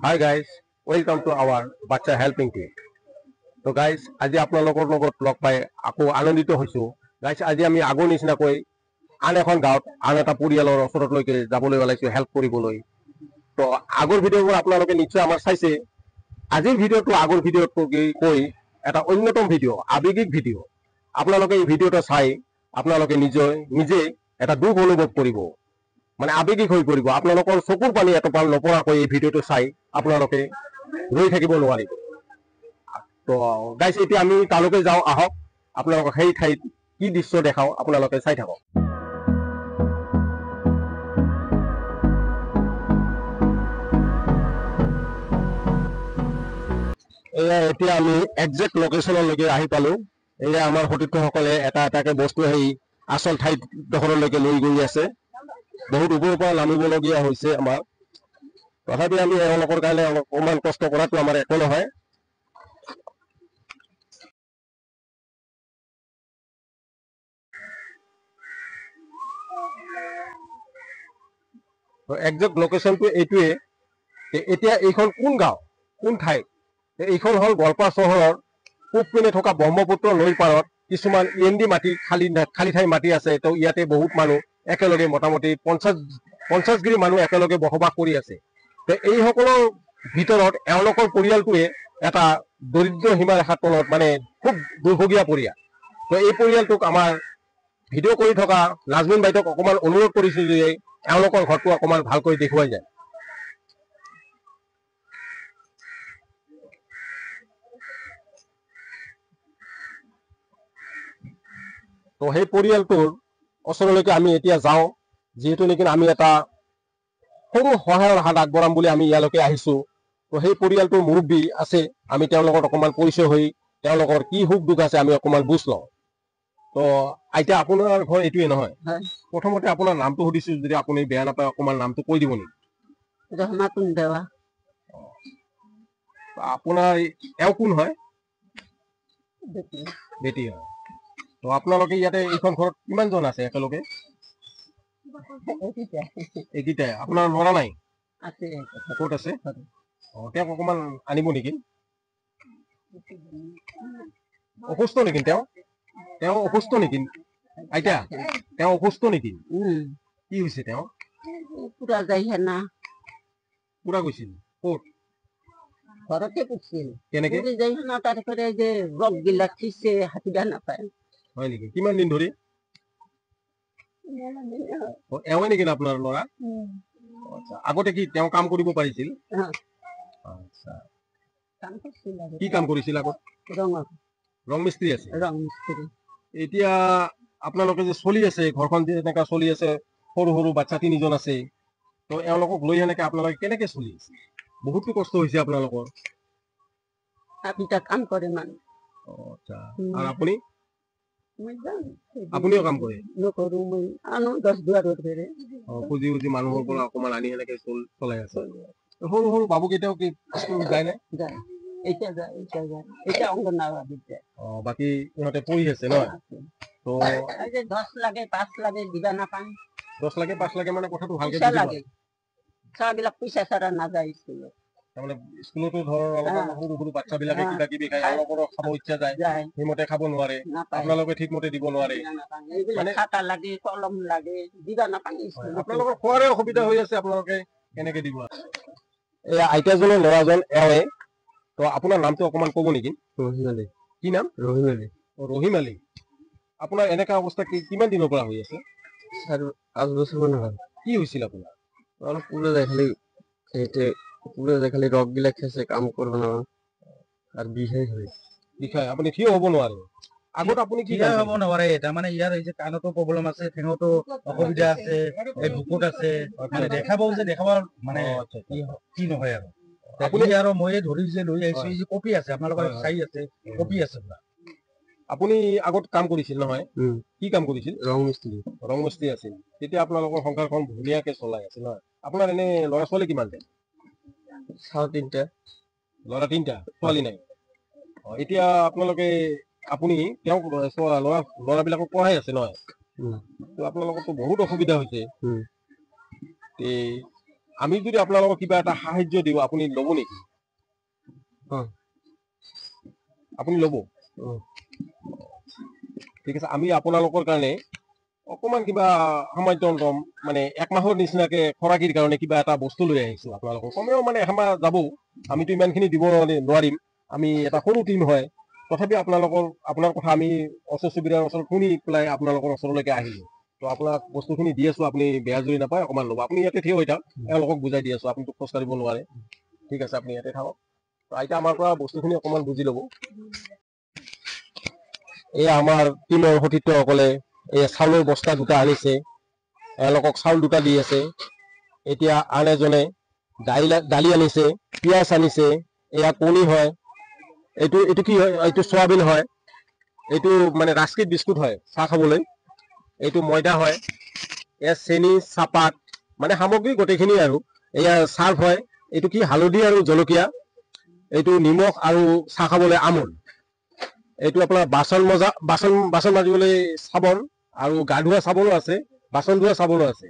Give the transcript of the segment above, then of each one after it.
Hi guys, welcome to our Bacha Helping Team. So guys, আজি আপোনালোকৰ লগত লগ পাই আকৌ আনন্দিত হৈছো। গাইজ আজি আমি আগৰ নিচিনাকৈ আন এখন গাঁৱত আন এটা পৰিয়ালৰ ওচৰলৈকে যাবলৈ ওলাইছো হেল্প কৰিবলৈ। তো আগৰ ভিডিঅ'বোৰ আপোনালোকে নিশ্চয় আমাৰ চাইছে। আজিৰ ভিডিঅ'টো আগৰ ভিডিঅ'তকৈ এটা অন্যতম ভিডিঅ', আৱেগিক ভিডিঅ'। আপোনালোকে এই ভিডিঅ'টো চাই আপোনালোকে নিজে এটা দুখ অনুভৱ কৰিব, মানে আৱেগিক হৈ পৰিব। আপোনালোকৰ চকুৰ পানী এটোপাল নপৰাকৈ এই ভিডিঅ'টো চাই আপোনালোকে ৰৈ থাকিব নোৱাৰিব। তো গাইজ এতিয়া আমি তালৈকে যাওঁ, আহক আপোনালোকক সেই ঠাইত কি দৃশ্য দেখাও আপোনালোকে চাই থাকক। এয়া এতিয়া আমি একজেক্ট লোকেশ্যনলৈকে আহি পালো। এয়া আমাৰ সতীৰ্থসকলে এটা এটাকে বস্তু সেই আচল ঠাইডোখৰলৈকে লৈ গৈ আছে। বহুত ওপৰৰ পৰা নামিবলগীয়া হৈছে আমাৰ, তথাপি আমি এওঁলোকৰ কাৰণে অকণমান কষ্ট কৰাটো আমাৰ একো নহয়। একজেক্ট লোকেশ্যনটো এইটোৱে। এতিয়া এইখন কোন গাঁও, কোন ঠাই? এইখন হ'ল গোৱালপাৰা চহৰৰ পূব পিনে থকা ব্ৰহ্মপুত্ৰ নৈৰ পাৰত কিছুমান END মাটি খালী ঠাই মাটি আছে। তো ইয়াতে বহুত মানুহ একেলগে মোটামুটি 50 মানুহ একেলগে বসবাস কৰি আছে। তো এইসকলৰ ভিতৰত এওঁলোকৰ পৰিয়ালটোৱে এটা দৰিদ্ৰ সীমাৰেখাৰ তলত, মানে খুব দুৰ্ভগীয়া পৰিয়াল। তো এই পৰিয়ালটোক আমাৰ ভিডিঅ' কৰি থকা নাজমিন বাইদেউক অকণমান অনুৰোধ কৰিছোঁ যে এওঁলোকৰ ঘৰটো অকণমান ভালকৈ দেখুৱাই যায়। তো সেই পৰিয়ালটোৰ ওচৰলৈকে আমি এতিয়া যাওঁ, যিহেতু নেকি আমি এটা সৰু সহায়ৰ হাত আগবঢ়াম বুলি আমি ইয়ালৈকে আহিছোঁ। তো সেই পৰিয়ালটোৰ মুৰব্বী আছে, আমি তেওঁলোকৰ অকণমান পৰিচয় হৈ তেওঁলোকৰ কি সুখ দুখ আছে আমি অকণমান বুজ লওঁ। তো আইতা, আপোনাৰ ঘৰ এইটোৱে নহয়? প্ৰথমতে আপোনাৰ নামটো সুধিছোঁ, যদি আপুনি বেয়া নাপায় অকণমান নামটো কৈ দিব নেকি? আপোনাৰ এওঁ কোন হয়? বেটি হয়। তো আপোনালোকে ইয়াতে এইখন ঘৰত কিমানজন আছে একেলগে? এইকেইটাই। আপোনাৰ ল'ৰা নাই? ক'ত আছে? তেওঁক অকণমান আনিব নেকি? অসুস্থ নেকি তেওঁ? তেওঁ অসুস্থ নেকি আইতা? তেওঁ অসুস্থ নেকি? কি হৈছে তেওঁ? পুৰা গৈছিল ক'ত? ঘৰতে গৈছিল। কেনেকে? তাৰপৰা যে ৰগ বিলাক খিচে হাতিবা নাপায়। হয় নেকি? কিমান দিন ধৰি? এওঁৱে নেকি আপোনাৰ ল'ৰা? আগতে কি তেওঁ কাম কৰিব পাৰিছিল? আচ্ছা, কি কাম কৰিছিল আগত? ৰং মিস্ত্ৰী আছে। এতিয়া আপোনালোকে যে চলি আছে, ঘৰখন যে এনেকা চলি আছে, সৰু সৰু বাচ্চা 3জন আছে, তো এওঁলোকক লৈ এনেকে আপোনালোকে কেনেকে চলি আছে? বহুতো কষ্ট হৈছে আপোনালোকৰ। কাম কৰে মানুহ। আচ্ছা, আৰু আপুনি? আপুনিও কাম কৰে? নকৰো, মই আনো 10-12 ধৰে। খুজি খুজি মানুহৰ পৰা অকণমান আনি এনেকে চলাই আছে। সৰু সৰু বাবু কেইটাও কি স্কুল যায় নে? যায়। এতিয়া অংগনবাড়ীত যায়। বাকী ইহঁতে পঢ়ি আছে নহয়? তো 10 লাগে 5 লাগে দিবা নাপায়। 10 লাগে 5 লাগে মানে কথাটো ভালকে বুজি লাগে। চাবিলাক পইচা ছাড়া নাযায় স্কুলত। তাৰমানে স্কুলতো ধৰ অলপমান সৰু সৰু বাচ্চাবিলাকে কিবা কিবি খায়, এওঁলোকৰো খাব ইচ্ছা যায়, সেইমতে খাব নোৱাৰে, আপোনালোকে ঠিকমতে দিব নোৱাৰে। মানে খাতা লাগে, কলম লাগে, দিবা নাপায়। আপোনালোকৰ খোৱাৰে অসুবিধা হৈ আছে, আপোনালোকে কেনেকে দিব? এই আইতাজনৰ ল'ৰাজন এওঁৱে। তো আপোনাৰ নামটো অকণমান ক'ব নেকি? ৰহিম আলী। কি নাম? ৰহিম আলী। ৰহিম আলী। আপোনাৰ এনেকা অৱস্থা কিমান দিনৰ পৰা হৈ আছে? 5 বছৰমান হ'ল। কি হৈছিল আপোনাৰ? অলপ পুৰা দেখালি খালি ৰগ বিলাক খেছে, কাম কৰিব নোৱাৰো আৰু বিষাই। আপুনি থিয় হ'ব নোৱাৰে? আগত আপুনি কি হ'ব নোৱাৰে? তাৰমানে ইয়াৰ এই যে কাণতো প্ৰব্লেম আছে, ঠেঙতো অসুবিধা আছে, এই বুকুত আছে, মানে দেখাবও যে দেখাবৰ মানে কি নহয় আৰু আপুনি আৰু মই ধৰি যে লৈ আহিছো, এই যে কপি আছে, আপোনালোকৰ চাই আছে, কপি আছে পুৰা। আপুনি আগত কাম কৰিছিল নহয়? কি কাম কৰিছিল? ৰং মিস্ত্ৰী। ৰং মিস্ত্ৰী আছিল। তেতিয়া আপোনালোকৰ সংসাৰখন ধুনীয়াকে চলাই আছিল নহয়? আপোনাৰ এনে ল'ৰা ছোৱালী কিমান? 3টা। ল'ৰা 3টা, ছোৱালী নাই? এতিয়া আপোনালোকে আপুনি তেওঁক ল'ৰাবিলাকক পঢ়াই আছে নহয়? তো আপোনালোকৰতো বহুত অসুবিধা হৈছে। আমি যদি আপোনালোকক কিবা এটা সাহায্য দিওঁ আপুনি ল'ব নেকি? আপুনি ল'ব? ঠিক আছে, আমি আপোনালোকৰ কাৰণে অকমান কিবা সামান্য মানে 1 মাহৰ নিচিনাকে খৰাকিৰ কাৰণে কিবা এটা বস্তু লৈ আহিছো আপোনালোকক। কমেও মানে এমাহ যাব, আমিতো ইমানখিনি দিব নোৱাৰিম, আমি এটা সৰু টিম হয়। তথাপি আপোনাৰ কথা আমি ওচৰ চুবুৰীয়াৰ ওচৰত শুনি পেলাই আপোনালোকৰ ওচৰলৈকে আহিলো। তো আপোনাক বস্তুখিনি দি আছো, আপুনি বেয়া যদি নাপায় অকমান ল'ব। আপুনি ইয়াতে থিয় হৈ থাকক, এওঁলোকক বুজাই দি আছো, আপুনিতো খোজ কাঢ়িব নোৱাৰে। ঠিক আছে, আপুনি ইয়াতে থাকক। তো আইতা আমাৰ পৰা বস্তুখিনি অকমান বুজি ল'ব। এয়া আমাৰ টিমৰ সতীৰ্থসকলে এই চাউলৰ বস্তা 2টা আনিছে, এওঁলোকক চাউল 2টা দি আছে। এতিয়া আন এজনে দালি আনিছে, পিঁয়াজ আনিছে, এয়া কণী হয়, এইটো কি হয়, এইটো চয়াবিন হয়, এইটো মানে ৰাস্কিট বিস্কুট হয় চাহ খাবলৈ, এইটো ময়দা হয়, এয়া চেনি, চাহপাত মানে সামগ্ৰী গোটেইখিনি আৰু। এয়া চাৰ্ফ হয়, এইটো কি হালধি আৰু জলকীয়া, এইটো নিমখ আৰু চাহ খাবলৈ আমুল, এইটো আপোনাৰ বাচন মাজিবলৈ চাবোন আৰু গা ধোৱা চাবোনো আছে, বাচন ধোৱা চাবোনো আছে।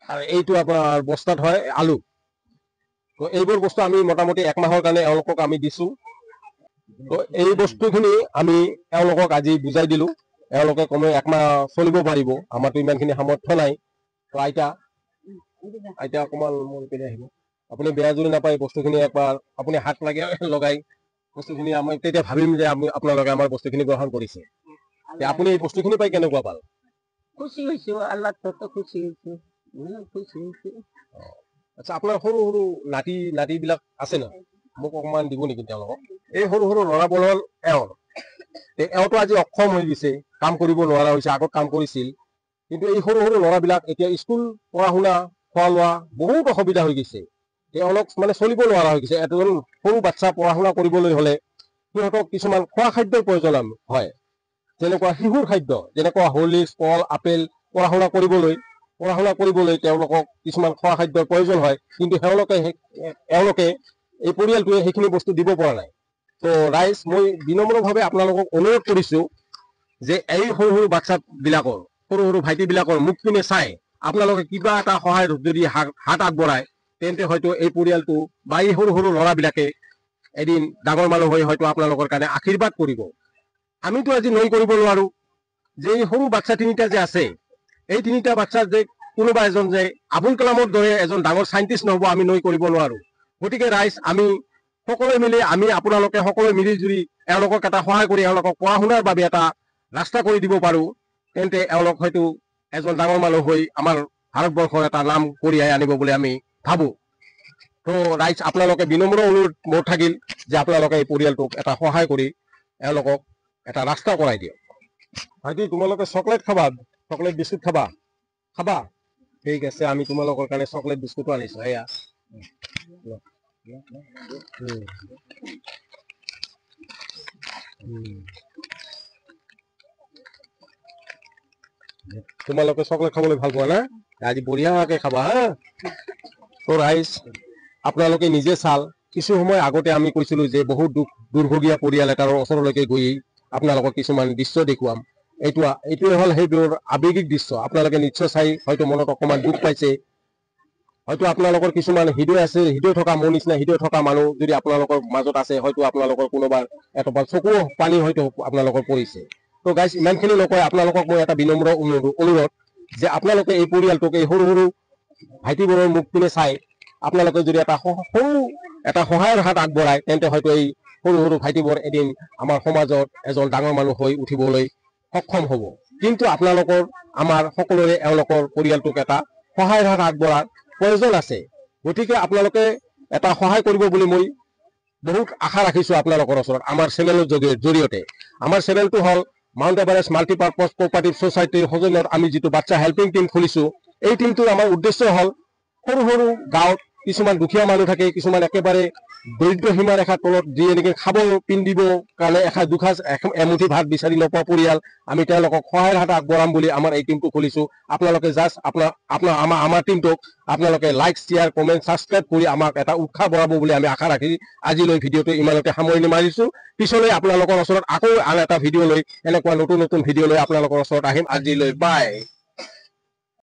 আৰু এইটো আপোনাৰ বস্তাত হয় আলু। তো এইবোৰ বস্তু আমি মোটামুটি 1 মাহৰ কাৰণে এওঁলোকক আমি দিছো। তো এই বস্তুখিনি আমি এওঁলোকক আজি বুজাই দিলো, এওঁলোকে কমেও 1 মাহ চলিব পাৰিব, আমাৰতো ইমানখিনি সামৰ্থ্য নাই। তো আইতা অকমান মোৰ পিনে আহিব। আপুনি বেয়া যদি নাপায় বস্তুখিনি একবাৰ আপুনি হাত লগাই বস্তুখিনি আমি তেতিয়া ভাবিম যে আপোনালোকে আমাৰ বস্তুখিনি গ্ৰহণ কৰিছে। আপুনি এই বস্তুখিনি পাই কেনেকুৱা পাল? খুশি হৈছো, আল্লাহ তো খুশি হৈছো, খুশি হৈছো। আচ্ছা, আপোনাৰ সৰু সৰু নাতি বিলাক আছে না, মোক অকমান দিব নেকি তেওঁলোকক? এই সৰু সৰু ল'ৰাবোৰ হ'ল এওঁতো আজি অক্ষম হৈ গৈছে, কাম কৰিব নোৱাৰা হৈছে, আগত কাম কৰিছিল। কিন্তু এই সৰু সৰু ল'ৰাবিলাক এতিয়া স্কুল পঢ়া শুনা, খোৱা লোৱা বহুত অসুবিধা হৈ গৈছে, তেওঁলোক মানে চলিব নোৱাৰা হৈ গৈছে। এজন সৰু বাচ্চা পঢ়া শুনা কৰিবলৈ হলে সিহঁতক কিছুমান খোৱা খাদ্যৰ প্ৰয়োজন হয়, যেনেকুৱা শিশুৰ খাদ্য, যেনেকুৱা হৰলিক্স, কল, আপেল। পঢ়া শুনা কৰিবলৈ তেওঁলোকক কিছুমান খোৱা খাদ্যৰ প্ৰয়োজন হয়, কিন্তু এওঁলোকে এই পৰিয়ালটোৱে সেইখিনি বস্তু দিব পৰা নাই। তো ৰাইজ, মই বিনম্ৰভাৱে আপোনালোকক অনুৰোধ কৰিছো যে এই সৰু সৰু বাচ্চা বিলাকৰ, সৰু সৰু ভাইটি বিলাকৰ মুখ পিনে চাই আপোনালোকে কিবা এটা সহায় যদি হাত আগবঢ়ায়, তেন্তে হয়তো এই পৰিয়ালটো বা এই সৰু সৰু ল'ৰাবিলাকে এদিন ডাঙৰ মানুহ হৈ হয়তো আপোনালোকৰ কাৰণে আশীৰ্বাদ কৰিব। আমিতো আজি নৈ কৰিব নোৱাৰো যে এই সৰু বাচ্চা 3টা যে আছে, এই 3টা বাচ্চাৰ যে কোনোবা এজন যে আবুল কালামৰ দৰে এজন ডাঙৰ চাইণ্টিষ্ট নহব, আমি নৈ কৰিব নোৱাৰো। গতিকে ৰাইজ, আমি আপোনালোকে সকলোৱে মিলি জুলি এওঁলোকক এটা সহায় কৰি এওঁলোকক পঢ়া শুনাৰ বাবে এটা ৰাস্তা কৰি দিব পাৰো, তেন্তে এওঁলোক হয়তো এজন ডাঙৰ মানুহ হৈ আমাৰ ভাৰতবৰ্ষৰ এটা নাম কঢ়িয়াই আনিব বুলি আমি ভাবো। তো ৰাইজ, আপোনালোকে বিনম্ৰ অনুৰোধ মোৰ থাকিল যে আপোনালোকে এই পৰিয়ালটোক এটা সহায় কৰি এওঁলোকক এটা ৰাস্তা কৰাই দিয়ক। ভাইটি, তোমালোকে চকলেট খাবা, চকলেট বিস্কুট খাবা? ঠিক আছে, আমি তোমালোকৰ কাৰণে চকলেট বিস্কুটো আনিছো। এয়া তোমালোকে চকলেট খাবলৈ ভাল পোৱা না? আজি বঢ়িয়াকে খাবা হা। তো ৰাইজ, আপোনালোকে নিজে চাল, কিছু সময় আগতে আমি কৈছিলো যে বহুত দুৰ্ভগীয়া পৰিয়াল এটাৰ ওচৰলৈকে গৈ আপোনালোকক কিছুমান দৃশ্য দেখুৱাম। এইটোৱে হ'ল সেইবোৰ আৱেগিক দৃশ্য। আপোনালোকে নিশ্চয় চাই হয়তো মনত অকমান দুখ পাইছে। হয়তো আপোনালোকৰ কিছুমান হৃদয় থকা, মোৰ নিচিনা হৃদয় থকা মানুহ যদি আপোনালোকৰ মাজত আছে, হয়তো আপোনালোকৰ কোনোবা এটোপাল চকু পানী হয়তো আপোনালোকৰ পৰিছে। তো গাইজ, ইমানখিনি নকয়, আপোনালোকক মই এটা বিনম্ৰ অনুৰোধ যে আপোনালোকে এই পৰিয়ালটোক, এই সৰু সৰু ভাইটিবোৰৰ মুখ পিনে চাই আপোনালোকে যদি এটা সহায়ৰ হাত আগবঢ়ায়, তেন্তে হয়তো এই সৰু সৰু ভাইটিবোৰ এদিন আমাৰ সমাজত এজন ডাঙৰ মানুহ হৈ উঠিবলৈ সক্ষম হ'ব। কিন্তু আপোনালোকৰ, আমাৰ সকলোৰে এওঁলোকৰ পৰিয়ালটোক এটা সহায়ৰ হাত আগবঢ়াৰ প্ৰয়োজন আছে। গতিকে আপোনালোকে এটা সহায় কৰিব বুলি মই বহুত আশা ৰাখিছো আপোনালোকৰ ওচৰত, আমাৰ চেনেলৰ জৰিয়তে। আমাৰ চেনেলটো হ'ল মাউণ্ট এভাৰেষ্ট মাল্টিপাৰ্পজ কোঅপাৰেটিভ ছ'চাইটিৰ সৌজন্যত আমি যিটো বাচ্চা হেল্পিং টিম খুলিছো, এই টিমটোৰ আমাৰ উদ্দেশ্য হ'ল সৰু সৰু গাঁৱত কিছুমান দুখীয়া মানুহ থাকে, কিছুমান একেবাৰে দৰিদ্ৰ সীমা ৰেখাৰ তলত, যি এনেকে খাব পিন্ধিব কাৰণে দুসাঁজ এমুঠি ভাত বিচাৰি নোপোৱা পৰিয়াল, আমি তেওঁলোকক সহায়ৰ হাত আগবঢ়াম বুলি আমাৰ এই টিমটো খুলিছো। আপোনালোকে জাষ্ট আমাৰ টিমটোক আপোনালোকে লাইক, শ্বেয়াৰ, কমেণ্ট, ছাবস্ক্ৰাইব কৰি আমাক এটা উৎসাহ বঢ়াব বুলি আমি আশা ৰাখি আজিলৈ ভিডিঅ'টো ইমানতে সামৰণি মাৰিছো। পিছলৈ আপোনালোকৰ ওচৰত আকৌ আন এটা ভিডিঅ' লৈ, এনেকুৱা নতুন নতুন ভিডিঅ' লৈ আপোনালোকৰ ওচৰত আহিম। আজিলৈ বাই।